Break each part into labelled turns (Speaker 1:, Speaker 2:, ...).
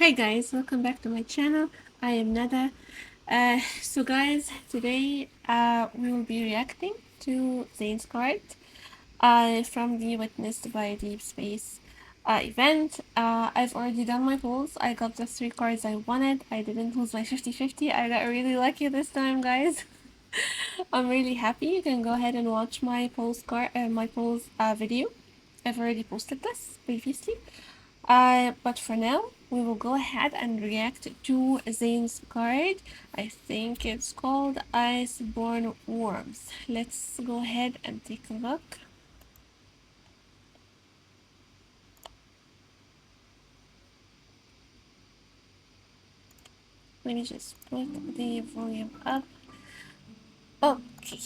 Speaker 1: Hey guys, welcome back to my channel. I am Nada. So guys, today we will be reacting to Zayne's card from the Witnessed by Deepspace event. I've already done my polls. I got the 3 cards I wanted. I didn't lose my 50-50. I got really lucky this time, guys. I'm really happy. You can go ahead and watch my polls video. I've already posted this previously. But for now, we will go ahead and react to Zayne's card. I think it's called Iceborn Warmth. Let's go ahead and take a look. Let me just put the volume up. Okay.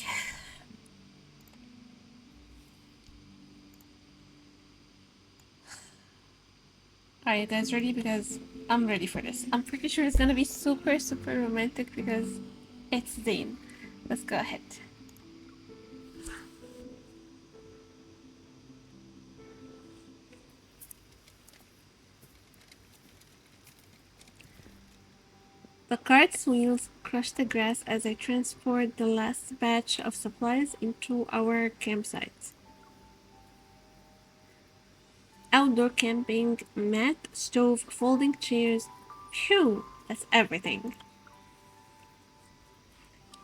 Speaker 1: Are you guys ready? Because I'm ready for this. I'm pretty sure it's gonna be super romantic because it's Zayne. Let's go ahead. The cart's wheels crush the grass as I transport the last batch of supplies into our campsite. Outdoor camping, mat, stove, folding chairs. Phew, that's everything.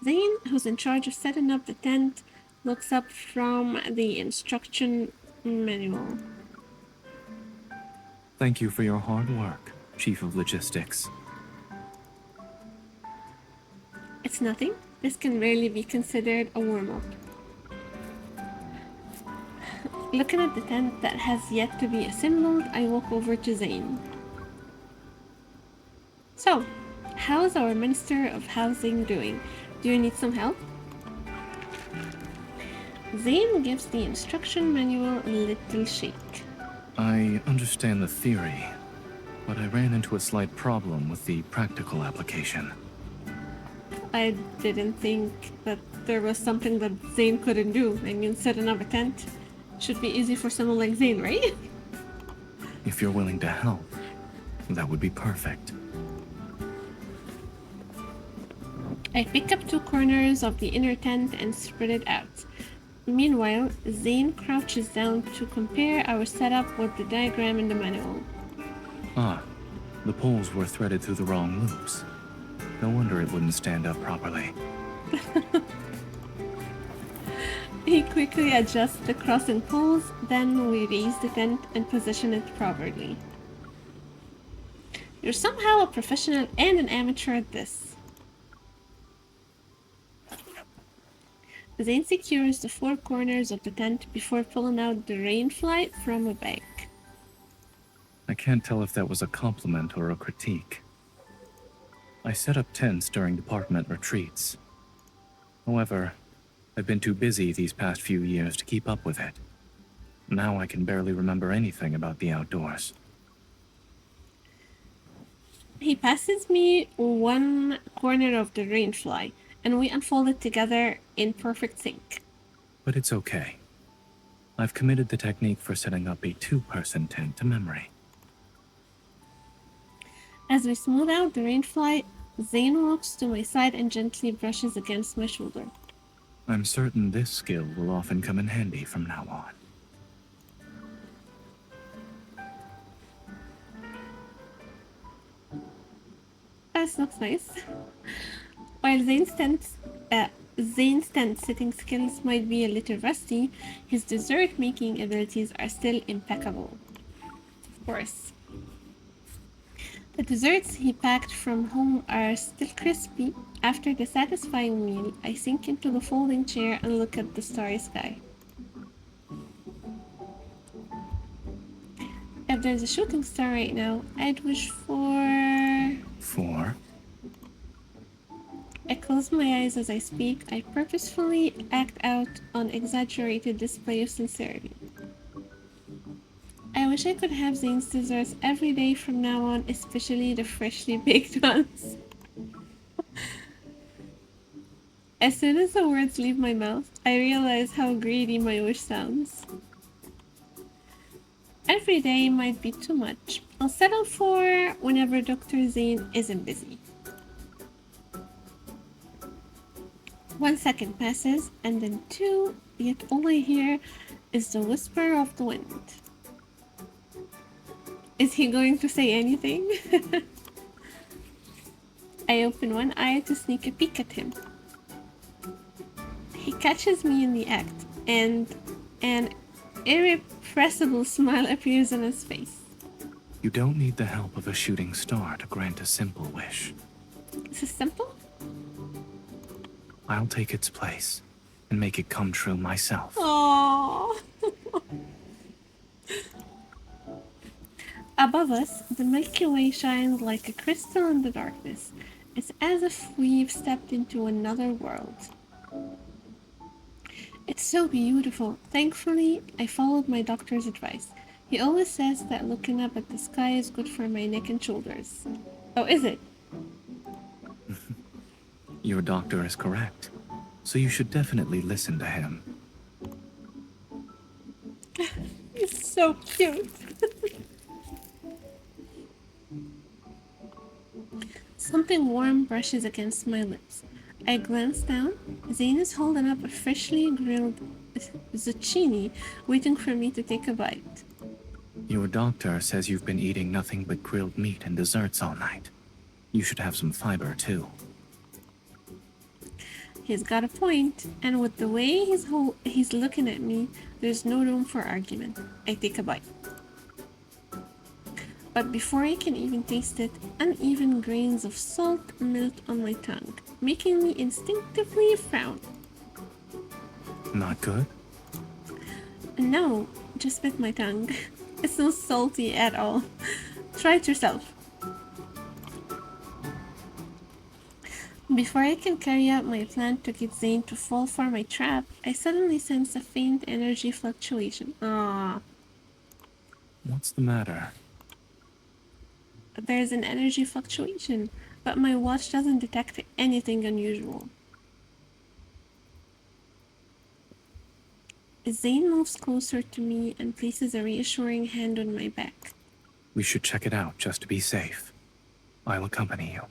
Speaker 1: Zayne, who's in charge of setting up the tent, looks up from the instruction manual.
Speaker 2: Thank you for your hard work, Chief of Logistics.
Speaker 1: It's nothing. This can rarely be considered a warm-up. Looking at the tent that has yet to be assembled, I walk over to Zayne. So, how's our Minister of Housing doing? Do you need some help? Zayne gives the instruction manual a little shake.
Speaker 2: I understand the theory, but I ran into a slight problem with the practical application.
Speaker 1: I didn't think that there was something that Zayne couldn't do. I mean, setting up a tent should be easy for someone like Zayne, right?
Speaker 2: If you're willing to help, that would be perfect.
Speaker 1: I pick up 2 corners of the inner tent and spread it out. Meanwhile, Zayne crouches down to compare our setup with the diagram in the manual.
Speaker 2: Ah, the poles were threaded through the wrong loops. No wonder it wouldn't stand up properly.
Speaker 1: He quickly adjusts the crossing poles, then we raise the tent and position it properly. You're somehow a professional and an amateur at this. Zayne secures the 4 corners of the tent before pulling out the rain fly from a bag.
Speaker 2: I can't tell if that was a compliment or a critique. I set up tents during department retreats. However, I've been too busy these past few years to keep up with it. Now I can barely remember anything about the outdoors.
Speaker 1: He passes me 1 corner of the rain fly, and we unfold it together in perfect sync.
Speaker 2: But it's okay. I've committed the technique for setting up a 2-person tent to memory.
Speaker 1: As we smooth out the rainfly, Zayne walks to my side and gently brushes against my shoulder.
Speaker 2: I'm certain this skill will often come in handy from now on.
Speaker 1: That looks nice. While Zayne's tent sitting skills might be a little rusty, his dessert making abilities are still impeccable. Of course. The desserts he packed from home are still crispy. After the satisfying meal, I sink into the folding chair and look at the starry sky. If there's a shooting star right now, I'd wish for...
Speaker 2: 4.
Speaker 1: I close my eyes as I speak. I purposefully act out an exaggerated display of sincerity. I wish I could have Zayne's desserts every day from now on, especially the freshly baked ones. As soon as the words leave my mouth, I realize how greedy my wish sounds. Every day might be too much. I'll settle for whenever Dr. Zayne isn't busy. 1 second passes, and then 2, yet all I hear is the whisper of the wind. Is he going to say anything? I open one eye to sneak a peek at him. He catches me in the act, and an irrepressible smile appears on his face.
Speaker 2: You don't need the help of a shooting star to grant a simple wish.
Speaker 1: Is this simple?
Speaker 2: I'll take its place and make it come true myself.
Speaker 1: Aww. Above us, the Milky Way shines like a crystal in the darkness. It's as if we've stepped into another world. It's so beautiful. Thankfully, I followed my doctor's advice. He always says that looking up at the sky is good for my neck and shoulders. Oh, is it?
Speaker 2: Your doctor is correct, so you should definitely listen to him.
Speaker 1: It's so cute. Something warm brushes against my lips. I glance down. Zayne is holding up a freshly grilled zucchini, waiting for me to take a bite.
Speaker 2: Your doctor says you've been eating nothing but grilled meat and desserts all night. You should have some fiber, too.
Speaker 1: He's got a point, and with the way he's looking at me, there's no room for argument. I take a bite. But before I can even taste it, uneven grains of salt melt on my tongue, making me instinctively frown.
Speaker 2: Not good?
Speaker 1: No, just bit my tongue. It's not salty at all. Try it yourself. Before I can carry out my plan to get Zayne to fall for my trap, I suddenly sense a faint energy fluctuation. Ah.
Speaker 2: What's the matter?
Speaker 1: There's an energy fluctuation, but my watch doesn't detect anything unusual. Zayne moves closer to me and places a reassuring hand on my back.
Speaker 2: We should check it out just to be safe. I'll accompany you.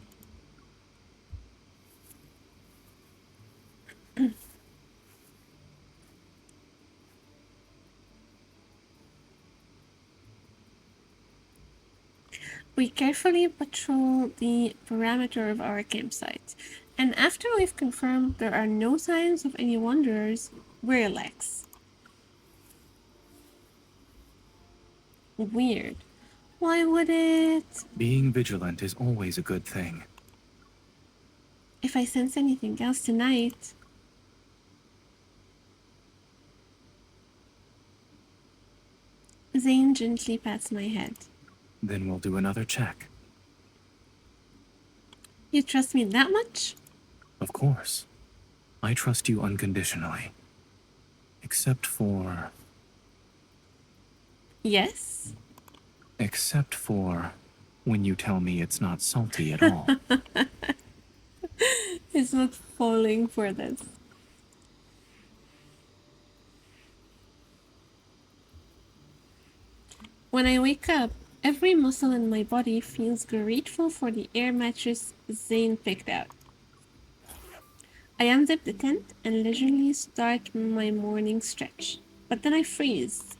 Speaker 1: We carefully patrol the perimeter of our campsite, and after we've confirmed there are no signs of any wanderers, we relax. Weird. Why would it?
Speaker 2: Being vigilant is always a good thing.
Speaker 1: If I sense anything else tonight... Zayne gently pats my head.
Speaker 2: Then we'll do another check.
Speaker 1: You trust me that much?
Speaker 2: Of course. I trust you unconditionally. Except for...
Speaker 1: Yes?
Speaker 2: Except for when you tell me it's not salty at all.
Speaker 1: He's not falling for this. When I wake up, every muscle in my body feels grateful for the air mattress Zayne picked out. I unzip the tent and leisurely start my morning stretch, but then I freeze.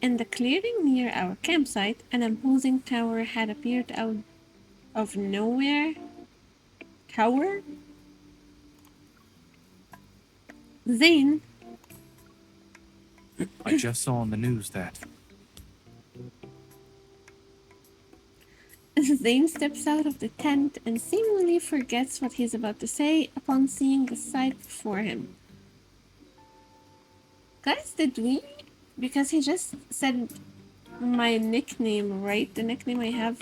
Speaker 1: In the clearing near our campsite, an imposing tower had appeared out of nowhere. Tower? Zayne?
Speaker 2: I just saw on the news that...
Speaker 1: Zayne steps out of the tent and seemingly forgets what he's about to say upon seeing the sight before him. Guys, did we? Because he just said my nickname, right? The nickname I have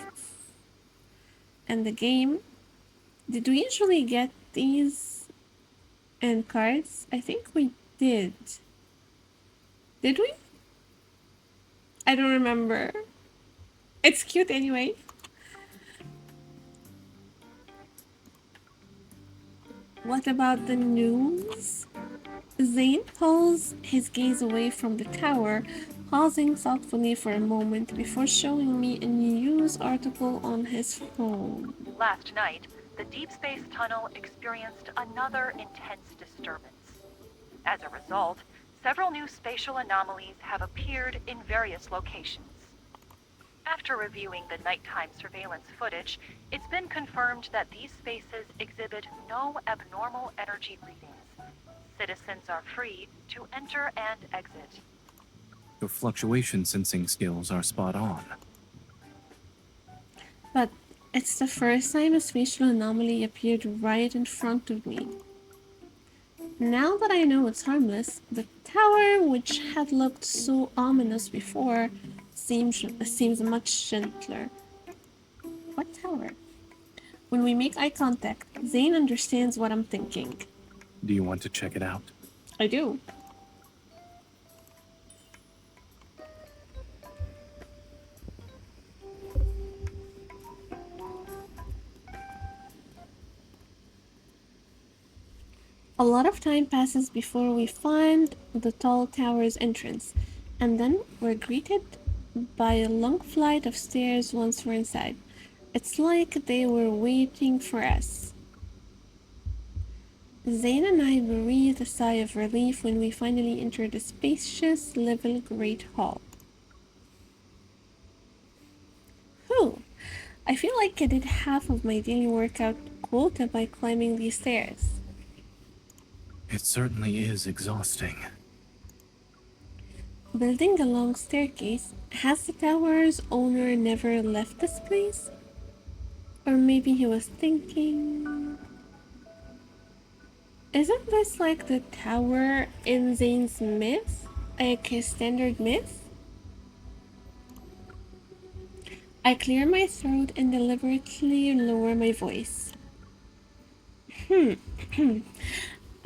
Speaker 1: in the game. Did we usually get these in cards? I think we did. Did we? I don't remember. It's cute anyway. What about the news? Zayne pulls his gaze away from the tower, pausing thoughtfully for a moment before showing me a news article on his phone.
Speaker 3: Last night, the Deepspace tunnel experienced another intense disturbance. As a result, several new spatial anomalies have appeared in various locations. After reviewing the nighttime surveillance footage, it's been confirmed that these spaces exhibit no abnormal energy readings. Citizens are free to enter and exit.
Speaker 2: Your fluctuation sensing skills are spot on.
Speaker 1: But it's the first time a spatial anomaly appeared right in front of me. Now that I know it's harmless, the tower, which had looked so ominous before, seems much gentler. What tower? When we make eye contact, Zayne understands what I'm thinking.
Speaker 2: Do you want to check it out?
Speaker 1: I do. A lot of time passes before we find the tall tower's entrance, and then we're greeted by a long flight of stairs once we're inside. It's like they were waiting for us. Zayne and I breathe a sigh of relief when we finally enter the spacious level Great Hall. Whew! I feel like I did half of my daily workout quota by climbing these stairs.
Speaker 2: It certainly is exhausting.
Speaker 1: Building a long staircase, has the tower's owner never left this place? Or maybe he was thinking... Isn't this like the tower in Zayne's myth? Like his standard myth? I clear my throat and deliberately lower my voice.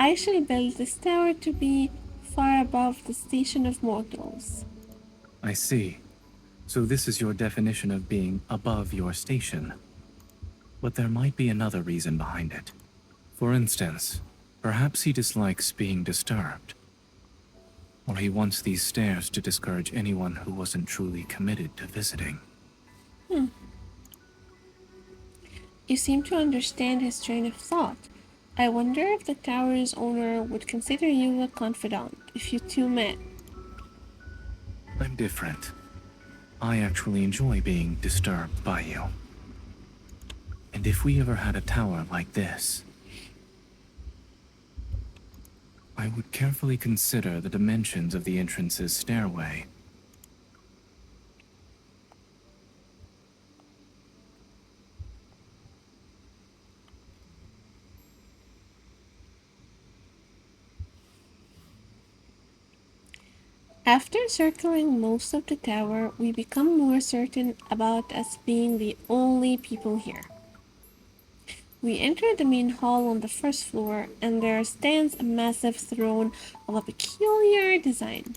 Speaker 1: I shall build this tower to be far above the station of mortals.
Speaker 2: I see. So this is your definition of being above your station. But there might be another reason behind it. For instance, perhaps he dislikes being disturbed. Or he wants these stairs to discourage anyone who wasn't truly committed to visiting.
Speaker 1: You seem to understand his train of thought. I wonder if the tower's owner would consider you a confidant if you two met.
Speaker 2: I'm different. I actually enjoy being disturbed by you. And if we ever had a tower like this, I would carefully consider the dimensions of the entrance's stairway.
Speaker 1: After circling most of the tower, we become more certain about us being the only people here. We enter the main hall on the first floor, and there stands a massive throne of a peculiar design.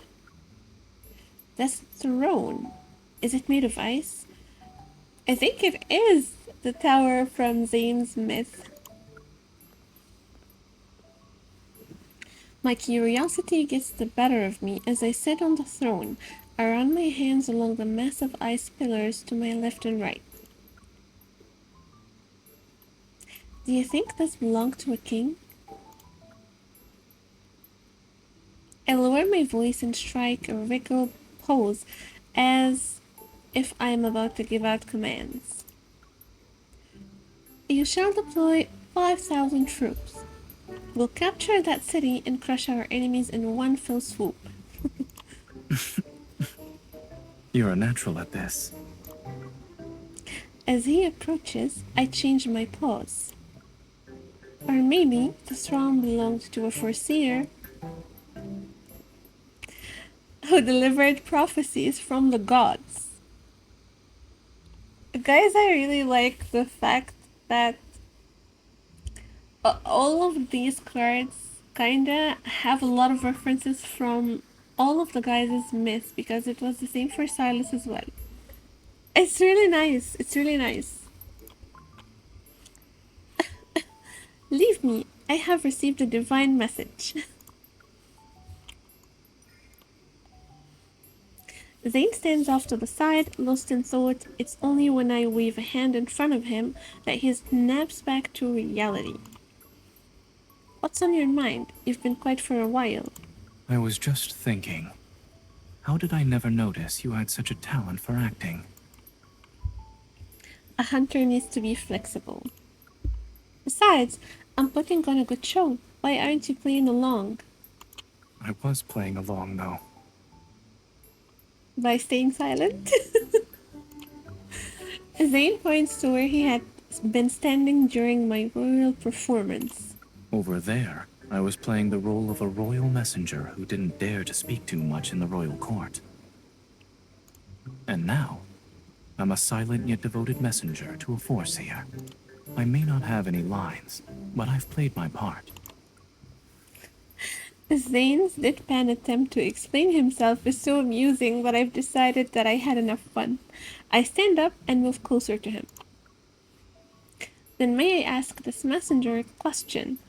Speaker 1: This throne, is it made of ice? I think it is the tower from Zayne's myth. My curiosity gets the better of me as I sit on the throne. I run my hands along the massive ice pillars to my left and right. Do you think this belonged to a king? I lower my voice and strike a wriggle pose as if I am about to give out commands. You shall deploy 5,000 troops. We'll capture that city and crush our enemies in one fell swoop.
Speaker 2: You're a natural at this.
Speaker 1: As he approaches, I change my pose. Or maybe the throne belonged to a foreseer who delivered prophecies from the gods. Guys, I really like the fact that all of these cards kinda have a lot of references from all of the guys' myths because it was the same for Silas as well. It's really nice. It's really nice. Leave me. I have received a divine message. Zayne stands off to the side, lost in thought. It's only when I wave a hand in front of him that he snaps back to reality. What's on your mind? You've been quiet for a while.
Speaker 2: I was just thinking, how did I never notice you had such a talent for acting?
Speaker 1: A hunter needs to be flexible. Besides, I'm putting on a good show. Why aren't you playing along?
Speaker 2: I was playing along, though.
Speaker 1: By staying silent? Zayne points to where he had been standing during my royal performance.
Speaker 2: Over there, I was playing the role of a royal messenger who didn't dare to speak too much in the royal court. And now, I'm a silent yet devoted messenger to a foreseer. I may not have any lines, but I've played my part.
Speaker 1: Zayne's deadpan attempt to explain himself is so amusing, but I've decided that I had enough fun. I stand up and move closer to him. Then may I ask this messenger a question?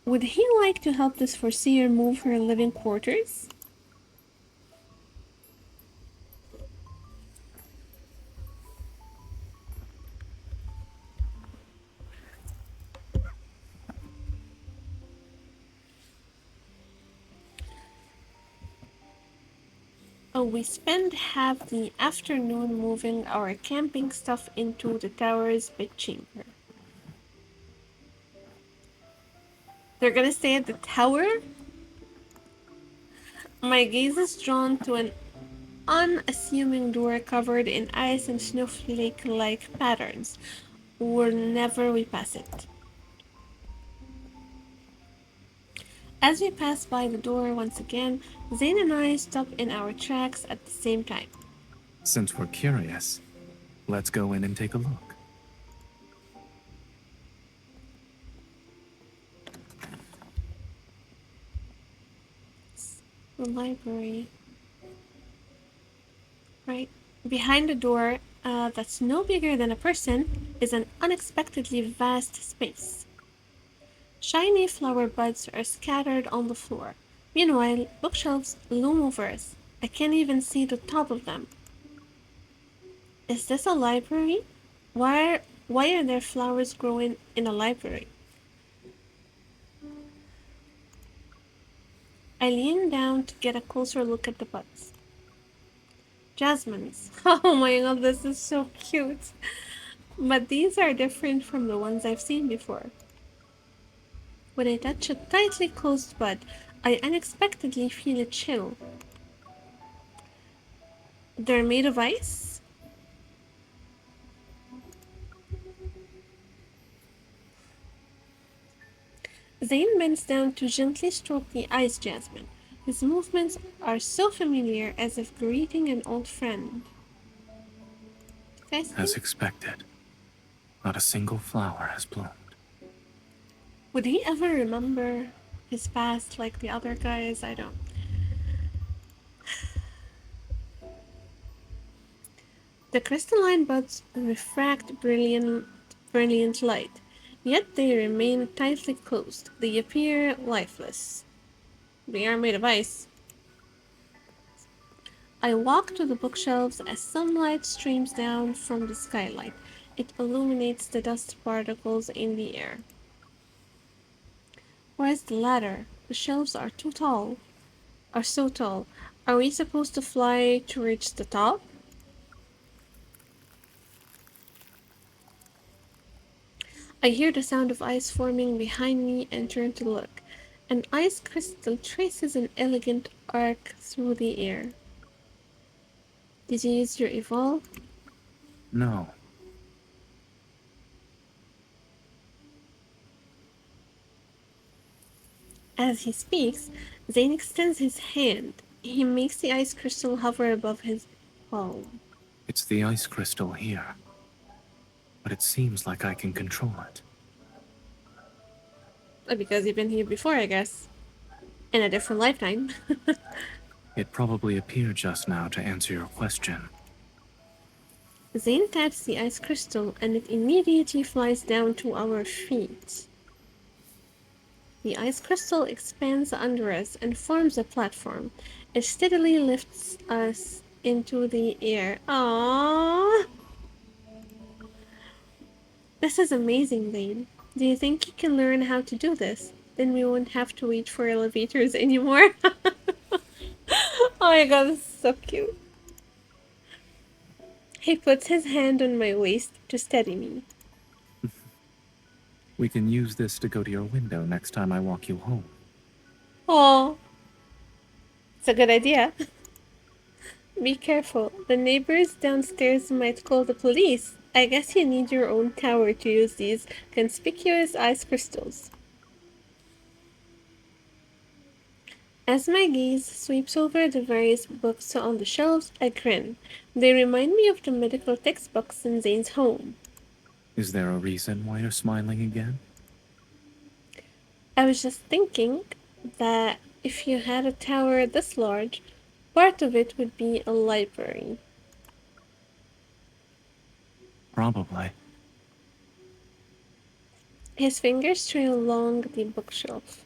Speaker 1: Would he like to help this foreseer move her living quarters? Oh, we spend half the afternoon moving our camping stuff into the tower's bedchamber. They're gonna stay at the tower? My gaze is drawn to an unassuming door covered in ice and snowflake-like patterns whenever we pass it. As we pass by the door once again, Zayne and I stop in our tracks at the same time.
Speaker 2: Since we're curious, let's go in and take a look.
Speaker 1: The library. Right behind the door, that's no bigger than a person, is an unexpectedly vast space. Shiny flower buds are scattered on the floor. Meanwhile, bookshelves loom over us. I can't even see the top of them. Is this a library? Why are there flowers growing in a library? I lean down to get a closer look at the buds. Jasmines. Oh my god, this is so cute. But these are different from the ones I've seen before. When I touch a tightly closed bud, I unexpectedly feel a chill. They're made of ice? Zayne bends down to gently stroke the ice jasmine. His movements are so familiar, as if greeting an old friend.
Speaker 2: As expected, not a single flower has bloomed.
Speaker 1: Would he ever remember his past like the other guys? I don't. The crystalline buds refract brilliant light, yet they remain tightly closed. They appear lifeless. They are made of ice. I walk to the bookshelves as sunlight streams down from the skylight. It illuminates the dust particles in the air. Where's the ladder? The shelves are so tall. Are we supposed to fly to reach the top? I hear the sound of ice forming behind me and turn to look. An ice crystal traces an elegant arc through the air. Did you use your evolve?
Speaker 2: No.
Speaker 1: As he speaks, Zayne extends his hand. He makes the ice crystal hover above his palm.
Speaker 2: It's the ice crystal here, but it seems like I can control it.
Speaker 1: Because you've been here before, I guess. In a different lifetime.
Speaker 2: It probably appeared just now to answer your question.
Speaker 1: Zayne taps the ice crystal and it immediately flies down to our feet. The ice crystal expands under us and forms a platform. It steadily lifts us into the air. Aww. This is amazing, Zayne. Do you think you can learn how to do this? Then we won't have to wait for elevators anymore. Oh my god, this is so cute. He puts his hand on my waist to steady me.
Speaker 2: We can use this to go to your window next time I walk you home.
Speaker 1: Oh, it's a good idea. Be careful. The neighbors downstairs might call the police. I guess you need your own tower to use these conspicuous ice crystals. As my gaze sweeps over the various books on the shelves, I grin. They remind me of the medical textbooks in Zayne's home.
Speaker 2: Is there a reason why you're smiling again?
Speaker 1: I was just thinking that if you had a tower this large, part of it would be a library.
Speaker 2: Probably.
Speaker 1: His fingers trail along the bookshelf.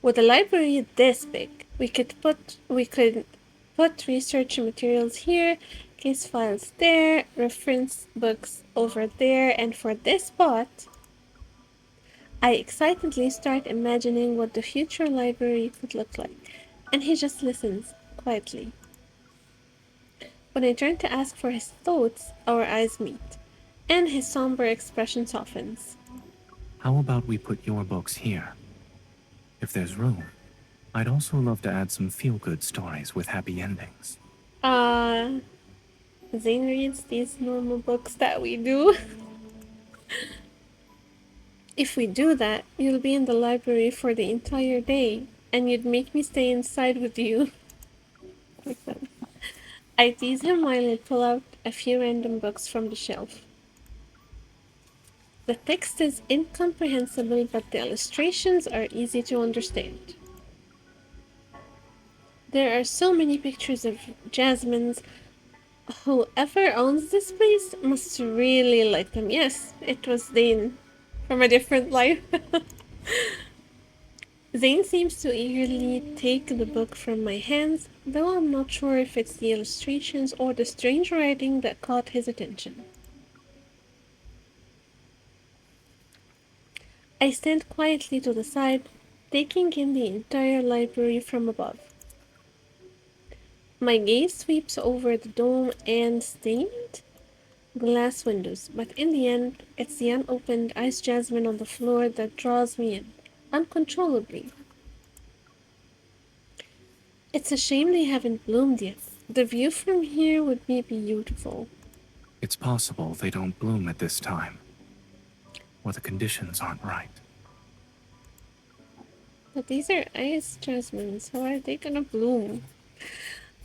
Speaker 1: With a library this big, we could put research materials here, case files there, reference books over there, and for this spot, I excitedly start imagining what the future library could look like, and he just listens quietly. When I turn to ask for his thoughts, our eyes meet, and his somber expression softens.
Speaker 2: How about we put your books here? If there's room, I'd also love to add some feel-good stories with happy endings.
Speaker 1: Zayne reads these normal books that we do. If we do that, you'll be in the library for the entire day, and you'd make me stay inside with you. Like that. I tease him while I pull out a few random books from the shelf. The text is incomprehensible, but the illustrations are easy to understand. There are so many pictures of jasmines. Whoever owns this place must really like them. Yes, it was Zayne from a different life. Zayne seems to eagerly take the book from my hands, though I'm not sure if it's the illustrations or the strange writing that caught his attention. I stand quietly to the side, taking in the entire library from above. My gaze sweeps over the dome and stained glass windows, but in the end, it's the unopened ice jasmine on the floor that draws me in, uncontrollably. It's a shame they haven't bloomed yet. The view from here would be beautiful.
Speaker 2: It's possible they don't bloom at this time, or the conditions aren't right.
Speaker 1: But these are ice jasmines, how are they gonna bloom?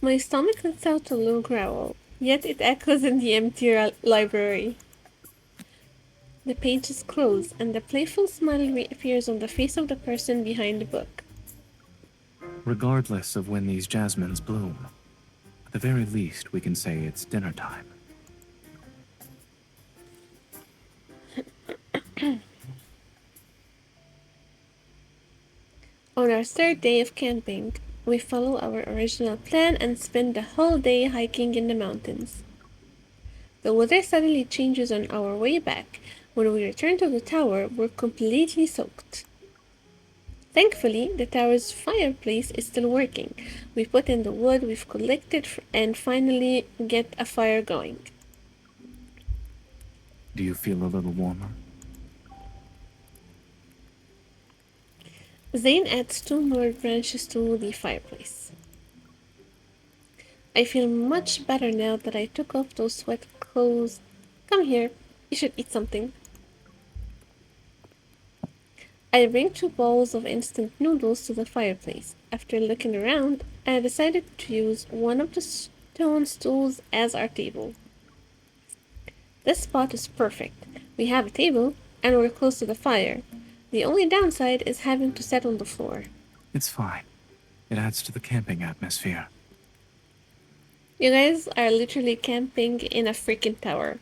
Speaker 1: My stomach lets out a low growl, yet it echoes in the empty library. The pages close, and the playful smile reappears on the face of the person behind the book.
Speaker 2: Regardless of when these jasmines bloom, at the very least we can say it's dinner time.
Speaker 1: On our third day of camping, we follow our original plan and spend the whole day hiking in the mountains. The weather suddenly changes on our way back. When we return to the tower, we're completely soaked. Thankfully, the tower's fireplace is still working. We put in the wood we've collected and finally get a fire going.
Speaker 2: Do you feel a little warmer?
Speaker 1: Zayne adds 2 more branches to the fireplace. I feel much better now that I took off those wet clothes. Come here, you should eat something. I bring 2 bowls of instant noodles to the fireplace. After looking around, I decided to use one of the stone stools as our table. This spot is perfect. We have a table, and we're close to the fire. The only downside is having to sit on the floor.
Speaker 2: It's fine. It adds to the camping atmosphere.
Speaker 1: You guys are literally camping in a freaking tower.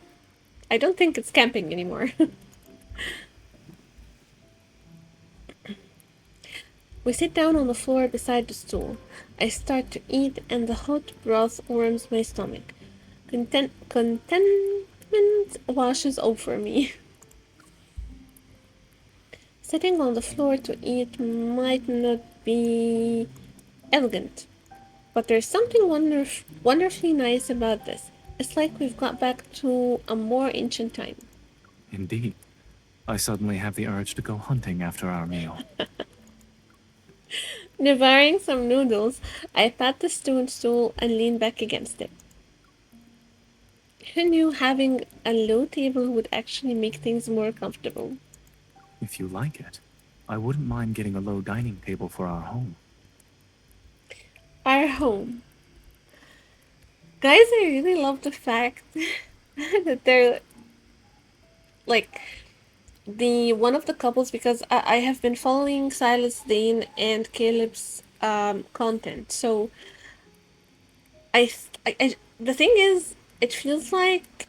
Speaker 1: I don't think it's camping anymore. We sit down on the floor beside the stool. I start to eat, and the hot broth warms my stomach. Contentment washes over me. Sitting on the floor to eat might not be elegant, but there's something wonderfully nice about this. It's like we've got back to a more ancient time.
Speaker 2: Indeed. I suddenly have the urge to go hunting after our meal.
Speaker 1: Devouring some noodles, I pat the stone stool and lean back against it. Who knew having a low table would actually make things more comfortable?
Speaker 2: If you like it, I wouldn't mind getting a low dining table for our home.
Speaker 1: Our home. Guys, I really love the fact that they're like the one of the couples because I have been following Silas, Zayne, and Caleb's content. So the thing is, it feels like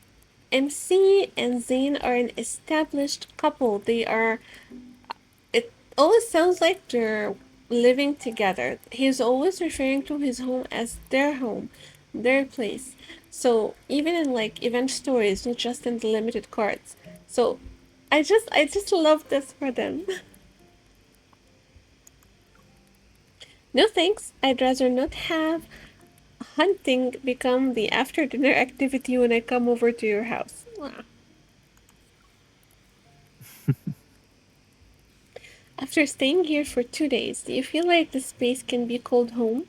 Speaker 1: MC and Zayne are an established couple. They are. It always sounds like they're living together. He's always referring to his home, their place. So even in like event stories, not just in the limited cards. So I just love this for them. No thanks. I'd rather not have hunting become the after dinner activity when I come over to your house. After staying here for 2 days, do you feel like the space can be called home?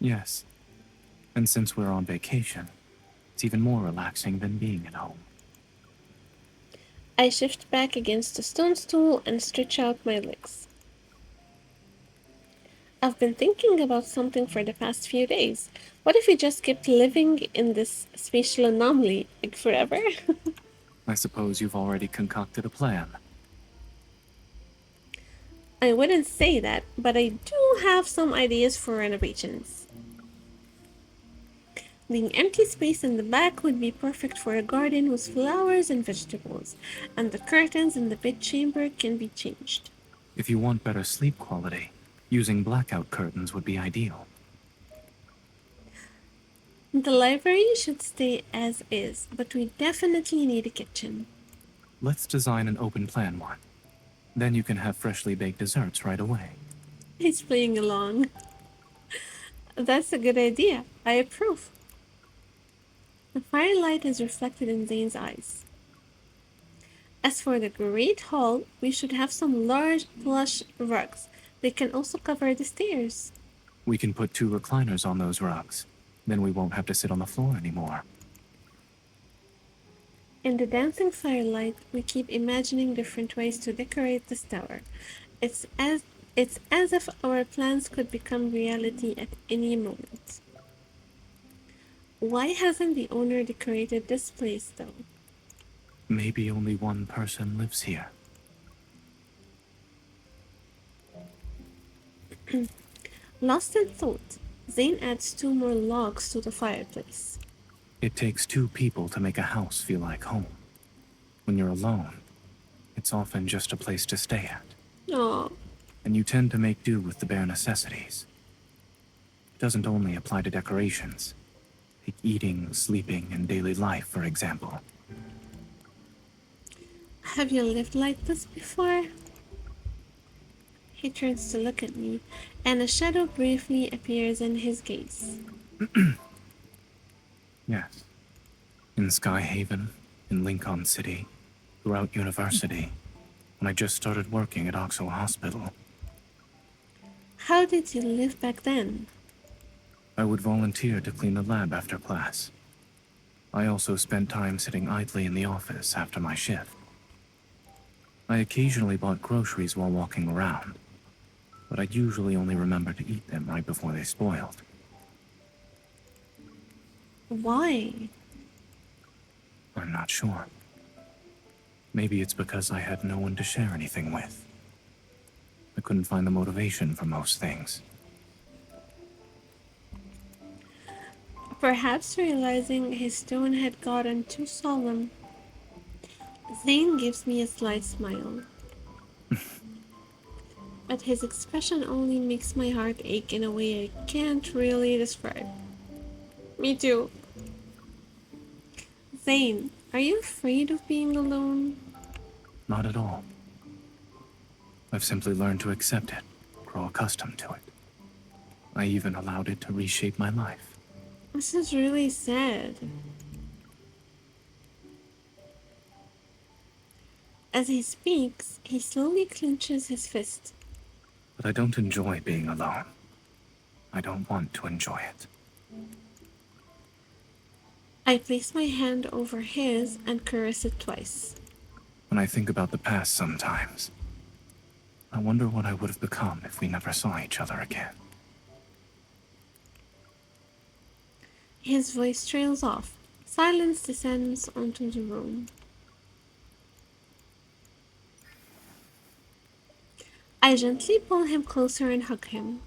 Speaker 2: Yes. And since we're on vacation, it's even more relaxing than being at home.
Speaker 1: I shift back against the stone stool and stretch out my legs. I've been thinking about something for the past few days. What if we just kept living in this spatial anomaly like forever?
Speaker 2: I suppose you've already concocted a plan.
Speaker 1: I wouldn't say that, but I do have some ideas for renovations. The empty space in the back would be perfect for a garden with flowers and vegetables, and the curtains in the bedchamber can be changed.
Speaker 2: If you want better sleep quality, using blackout curtains would be ideal.
Speaker 1: The library should stay as is, but we definitely need a kitchen.
Speaker 2: Let's design an open plan one. Then you can have freshly baked desserts right away.
Speaker 1: He's playing along. That's a good idea. I approve. The firelight is reflected in Zane's eyes. As for the Great Hall, we should have some large plush rugs. They can also cover the stairs.
Speaker 2: We can put 2 recliners on those rugs. Then we won't have to sit on the floor anymore.
Speaker 1: In the dancing firelight, we keep imagining different ways to decorate this tower. It's as it's as if our plans could become reality at any moment. Why hasn't the owner decorated this place though?
Speaker 2: Maybe only one person lives here.
Speaker 1: Lost in thought, Zane adds 2 more logs to the fireplace.
Speaker 2: It takes 2 people to make a house feel like home. When you're alone, it's often just a place to stay at,
Speaker 1: Aw,
Speaker 2: and you tend to make do with the bare necessities. It doesn't only apply to decorations. Take eating, sleeping, and daily life, for example.
Speaker 1: have you lived like this before? He turns to look at me, and a shadow briefly appears in his gaze.
Speaker 2: Yes. In Skyhaven, in Lincoln City, throughout university, when I just started working at Oxo Hospital.
Speaker 1: How did you live back then?
Speaker 2: I would volunteer to clean the lab after class. I also spent time sitting idly in the office after my shift. I occasionally bought groceries while walking around, but I'd usually only remember to eat them right before they spoiled.
Speaker 1: Why?
Speaker 2: I'm not sure. Maybe it's because I had no one to share anything with. I couldn't find the motivation for most things.
Speaker 1: Perhaps realizing his tone had gotten too solemn, Zane gives me a slight smile. but his expression only makes my heart ache in a way I can't really describe. Me too. Zayne, are you afraid of being alone?
Speaker 2: Not at all. I've simply learned to accept it, grow accustomed to it. I even allowed it to reshape my life.
Speaker 1: This is really sad. As he speaks, he slowly clenches his fist.
Speaker 2: But I don't enjoy being alone. I don't want to enjoy it.
Speaker 1: I place my hand over his and caress it twice.
Speaker 2: When I think about the past sometimes, I wonder what I would have become if we never saw each other again.
Speaker 1: His voice trails off. Silence descends onto the room. I gently pull him closer and hug him.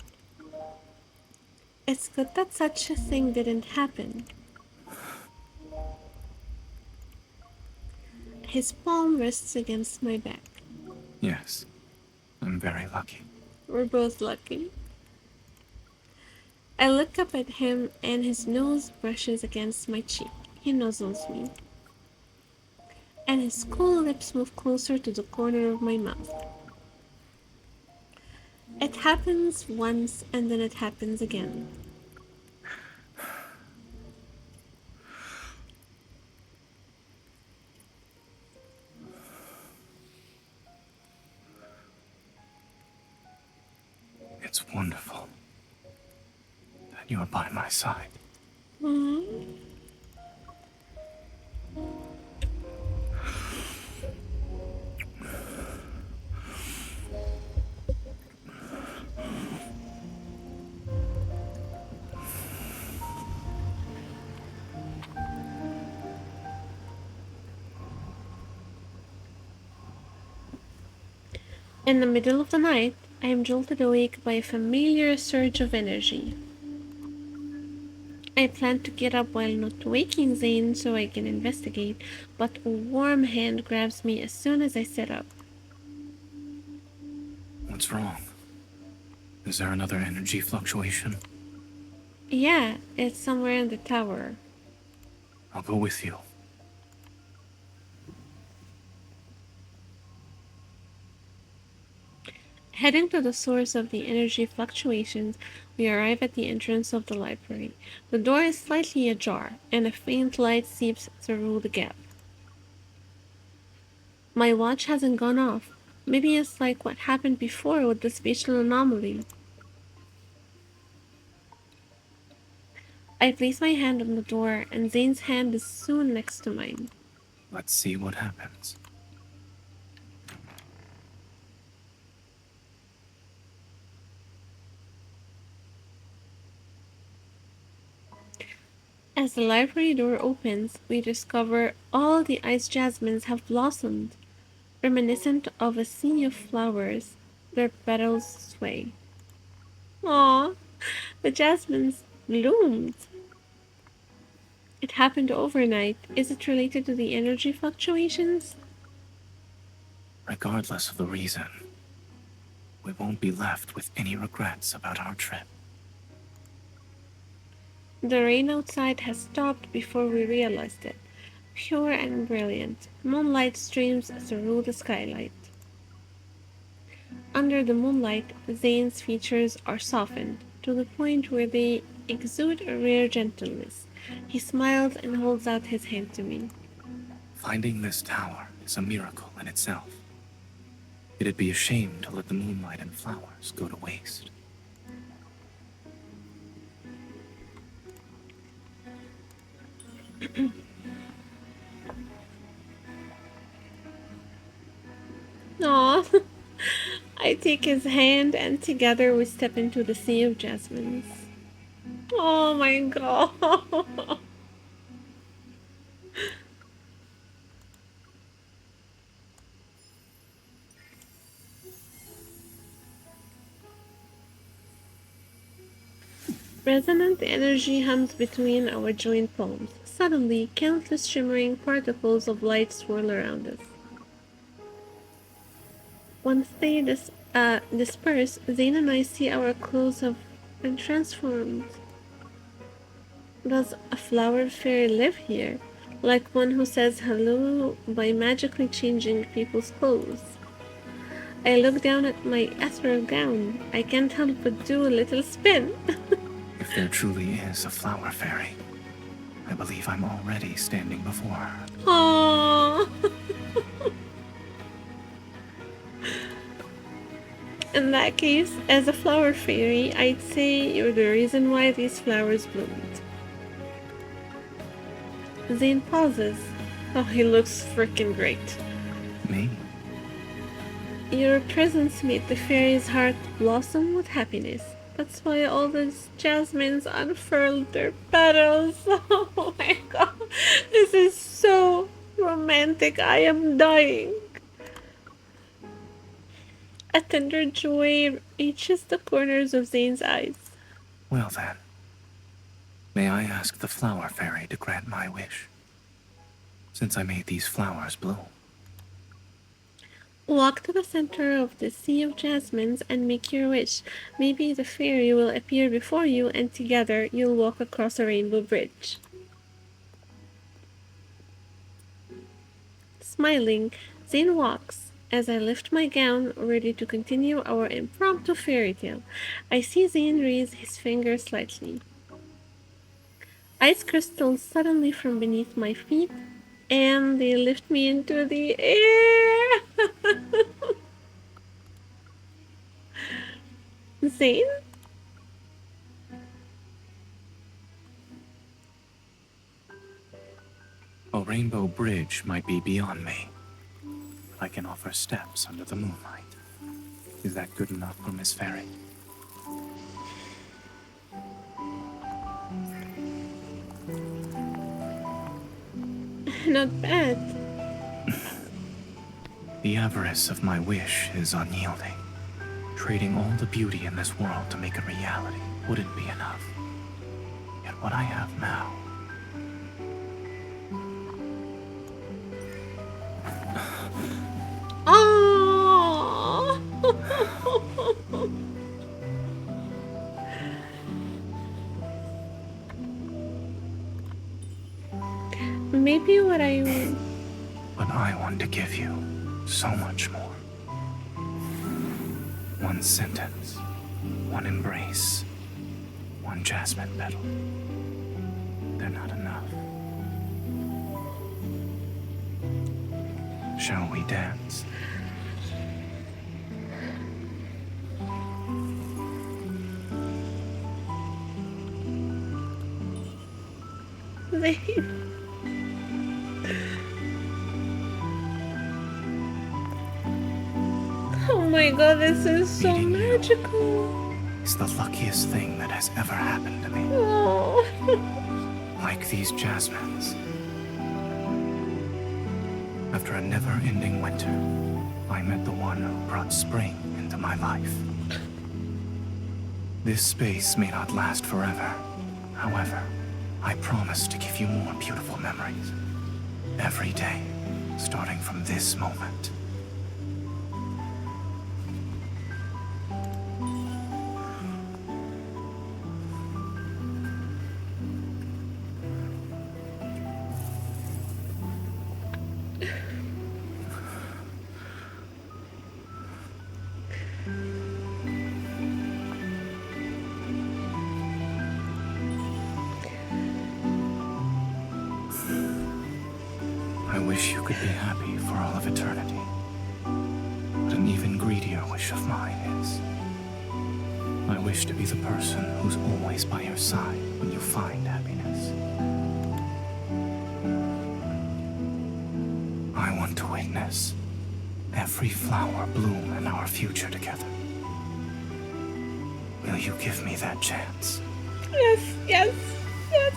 Speaker 1: It's good that such a thing didn't happen. His palm rests against my back.
Speaker 2: Yes, I'm very lucky.
Speaker 1: We're both lucky. I look up at him and his nose brushes against my cheek. He nuzzles me. And his cool lips move closer to the corner of my mouth. It happens once and then it happens again.
Speaker 2: It's wonderful that you're by my side.
Speaker 1: Aww. In the middle of the night, I am jolted awake by a familiar surge of energy. I plan to get up while not waking Zayne so I can investigate, but a warm hand grabs me as soon as I sit up.
Speaker 2: What's wrong? Is there another energy fluctuation?
Speaker 1: Yeah, it's somewhere in the tower.
Speaker 2: I'll go with you.
Speaker 1: Heading to the source of the energy fluctuations, we arrive at the entrance of the library. The door is slightly ajar, and a faint light seeps through the gap. My watch hasn't gone off. Maybe it's like what happened before with the spatial anomaly. I place my hand on the door, and Zayne's hand is soon next to mine.
Speaker 2: Let's see what happens.
Speaker 1: As the library door opens, we discover all the ice jasmines have blossomed, reminiscent of a sea of flowers. Their petals sway. Aww, the jasmines bloomed. It happened overnight. Is it related to the energy fluctuations?
Speaker 2: Regardless of the reason, we won't be left with any regrets about our trip.
Speaker 1: The rain outside has stopped before we realized it. Pure and brilliant, moonlight streams through the skylight. Under the moonlight, Zayne's features are softened to the point where they exude a rare gentleness. He smiles and holds out his hand to me.
Speaker 2: Finding this tower is a miracle in itself. It'd be a shame to let the moonlight and flowers go to waste.
Speaker 1: Aw. I take his hand and together we step into the sea of jasmines. Oh my god. Resonant energy hums between our joined palms. Suddenly, countless shimmering particles of light swirl around us. Once they disperse, Zayne and I see our clothes have been transformed. Does a flower fairy live here? Like one who says hello by magically changing people's clothes. I look down at my ethereal gown. I can't help but do a little spin.
Speaker 2: If there truly is a flower fairy, I believe I'm already standing before her.
Speaker 1: Aww. In that case, as a flower fairy, I'd say you're the reason why these flowers bloomed. Zayne pauses. Oh, he looks freaking great.
Speaker 2: Me?
Speaker 1: Your presence made the fairy's heart blossom with happiness. That's why all those jasmines unfurled their petals. Oh my god, this is so romantic. I am dying. A tender joy reaches the corners of Zayne's eyes.
Speaker 2: Well then, may I ask the flower fairy to grant my wish? Since I made these flowers bloom.
Speaker 1: Walk to the center of the sea of jasmines and make your wish. Maybe the fairy will appear before you and together you'll walk across a rainbow bridge. Smiling, Zayne walks. As I lift my gown, ready to continue our impromptu fairy tale, I see Zayne raise his finger slightly. Ice crystals suddenly from beneath my feet, and they lift me into the air. Zayne?
Speaker 2: A rainbow bridge might be beyond me. I can offer steps under the moonlight. Is that good enough for Miss Fairy?
Speaker 1: Not bad.
Speaker 2: The avarice of my wish is unyielding. Trading all the beauty in this world to make a reality wouldn't be enough. Yet what I have now...
Speaker 1: Oh! Maybe what I...
Speaker 2: But I want to give you so much more. One sentence, one embrace, one jasmine petal. They're not enough. Shall we dance?
Speaker 1: Zayne. Oh my god, this is so
Speaker 2: Meeting you.
Speaker 1: magical.
Speaker 2: It's the luckiest thing that has ever happened to me.
Speaker 1: Oh.
Speaker 2: Like these jasmines. After a never-ending winter, I met the one who brought spring into my life. This space may not last forever. However, I promise to give you more beautiful memories. Every day, starting from this moment. I wish you could be happy for all of eternity. But an even greedier wish of mine is... I wish to be the person who's always by your side when you find happiness. I want to witness every flower bloom in our future together. Will you give me that chance?
Speaker 1: Yes, yes, yes.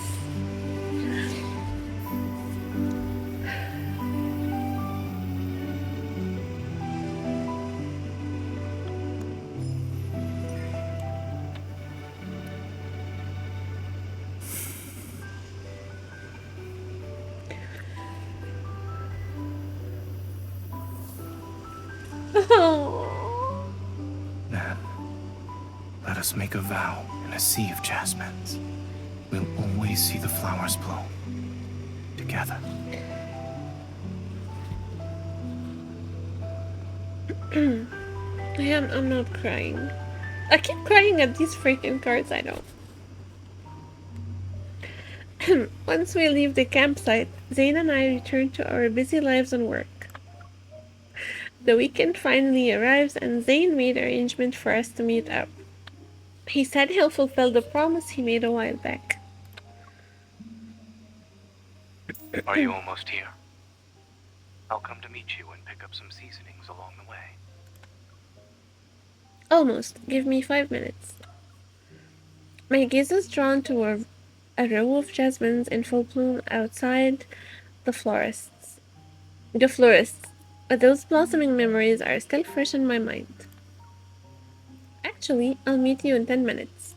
Speaker 1: Oh.
Speaker 2: us make a vow in a sea of jasmines. We'll always see the flowers bloom together.
Speaker 1: I'm not crying. I keep crying at these freaking cards, I know. Once we leave the campsite, Zayne and I return to our busy lives and work. The weekend finally arrives and Zayne made arrangements for us to meet up. He said he'll fulfill the promise he made a while back.
Speaker 2: Are you almost here? I'll come to meet you and pick up some seasonings along the way.
Speaker 1: Almost. Give me 5 minutes. My gaze is drawn to a row of jasmines in full bloom outside the florists. The florists. But those blossoming memories are still fresh in my mind. Actually, I'll meet you in 10 minutes.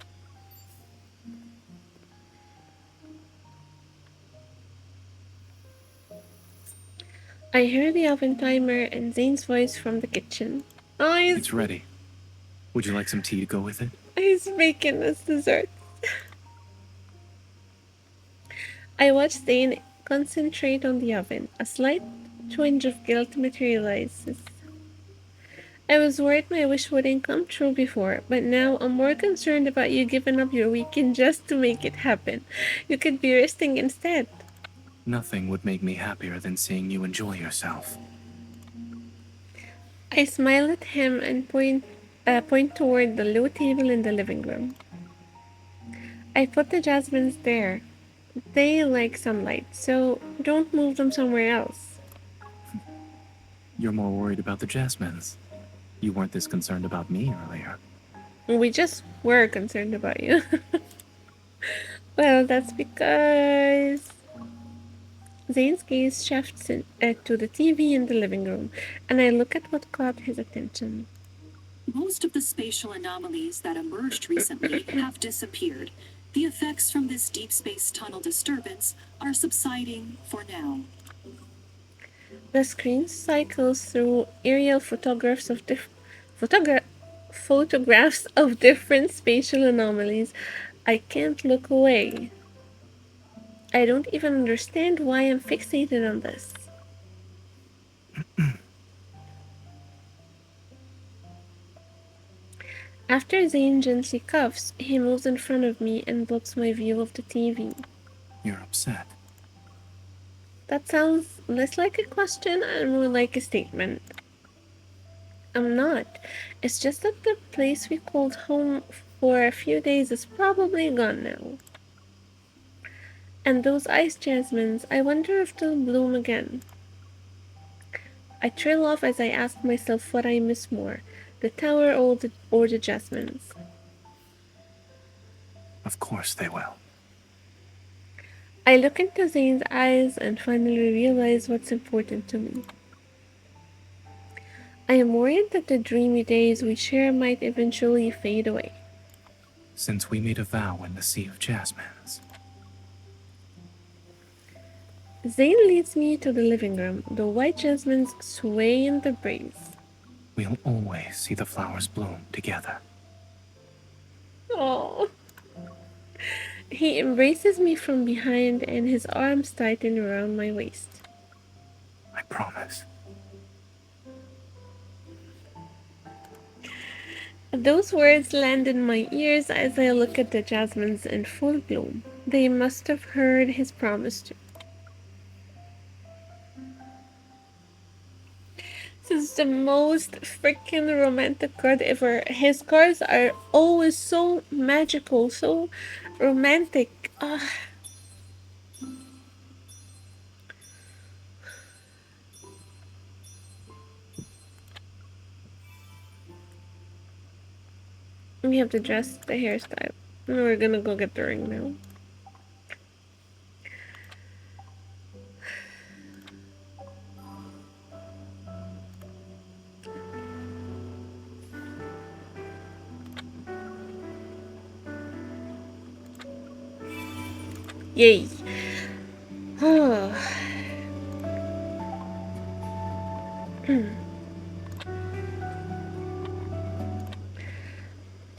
Speaker 1: I hear the oven timer and Zayne's voice from the kitchen. Oh,
Speaker 2: It's ready. Would you like some tea to go with it?
Speaker 1: He's making us dessert. I watch Zayne concentrate on the oven. A slight twinge of guilt materializes. I was worried my wish wouldn't come true before, but now I'm more concerned about you giving up your weekend just to make it happen. You could be resting instead.
Speaker 2: Nothing would make me happier than seeing you enjoy yourself.
Speaker 1: I smile at him and point toward the low table in the living room. I put the jasmines there. They like sunlight, so don't move them somewhere else.
Speaker 2: You're more worried about the jasmines. You weren't this concerned about me earlier.
Speaker 1: We just were concerned about you. Well, that's because Zayne's gaze shifts to the TV in the living room, and I look at what caught his attention.
Speaker 4: Most of the spatial anomalies that emerged recently have disappeared. The effects from this deep space tunnel disturbance are subsiding for now.
Speaker 1: The screen cycles through aerial photographs of photographs of different spatial anomalies. I can't look away. I don't even understand why I'm fixated on this. After Zayne gently coughs, he moves in front of me and blocks my view of the TV.
Speaker 2: You're upset.
Speaker 1: That sounds less like a question and more like a statement. I'm not. It's just that the place we called home for a few days is probably gone now. And those ice jasmines, I wonder if they'll bloom again. I trail off as I ask myself what I miss more, the tower or the jasmines.
Speaker 2: Of course they will.
Speaker 1: I look into Zayne's eyes and finally realize what's important to me. I am worried that the dreamy days we share might eventually fade away.
Speaker 2: Since we made a vow in the Sea of Jasmines.
Speaker 1: Zayne leads me to the living room. The white jasmines sway in the breeze.
Speaker 2: We'll always see the flowers bloom together.
Speaker 1: Oh. He embraces me from behind and his arms tighten around my waist.
Speaker 2: I promise.
Speaker 1: Those words land in my ears as I look at the jasmines in full bloom. They must have heard his promise too. This is the most freaking romantic card ever. His cards are always so magical, so romantic. We have to dress the hairstyle. We're gonna go get the ring now. Yay. Oh.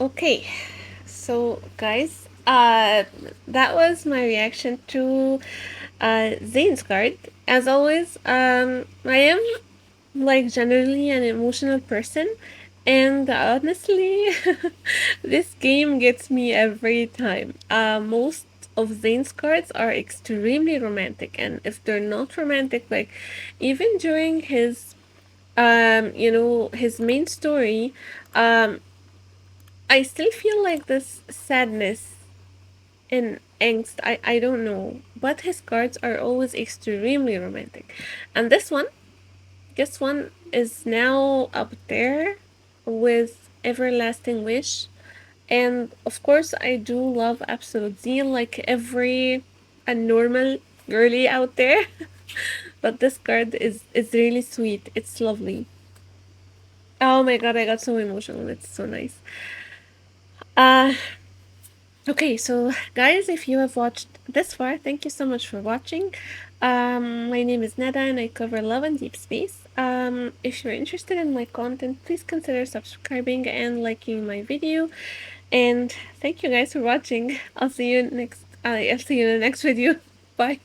Speaker 1: Okay. so guys, that was my reaction to Zayne's card. As always, I am like generally an emotional person, and honestly, this game gets me every time. Most of Zane's cards are extremely romantic, and if they're not romantic, like even during his his main story, um I still feel like this sadness and angst. I don't know, but his cards are always extremely romantic, and this one is now up there with Everlasting Wish. And of course, I do love Absolute Zeal like every a normal girly out there. But this card is really sweet. It's lovely. Oh my god, I got so emotional. It's so nice. Uh okay, so guys, if you have watched this far, thank you so much for watching. My name is Neda and I cover love and deep space. If you're interested in my content, please consider subscribing and liking my video. And thank you guys for watching. I'll see you in the next video. Bye.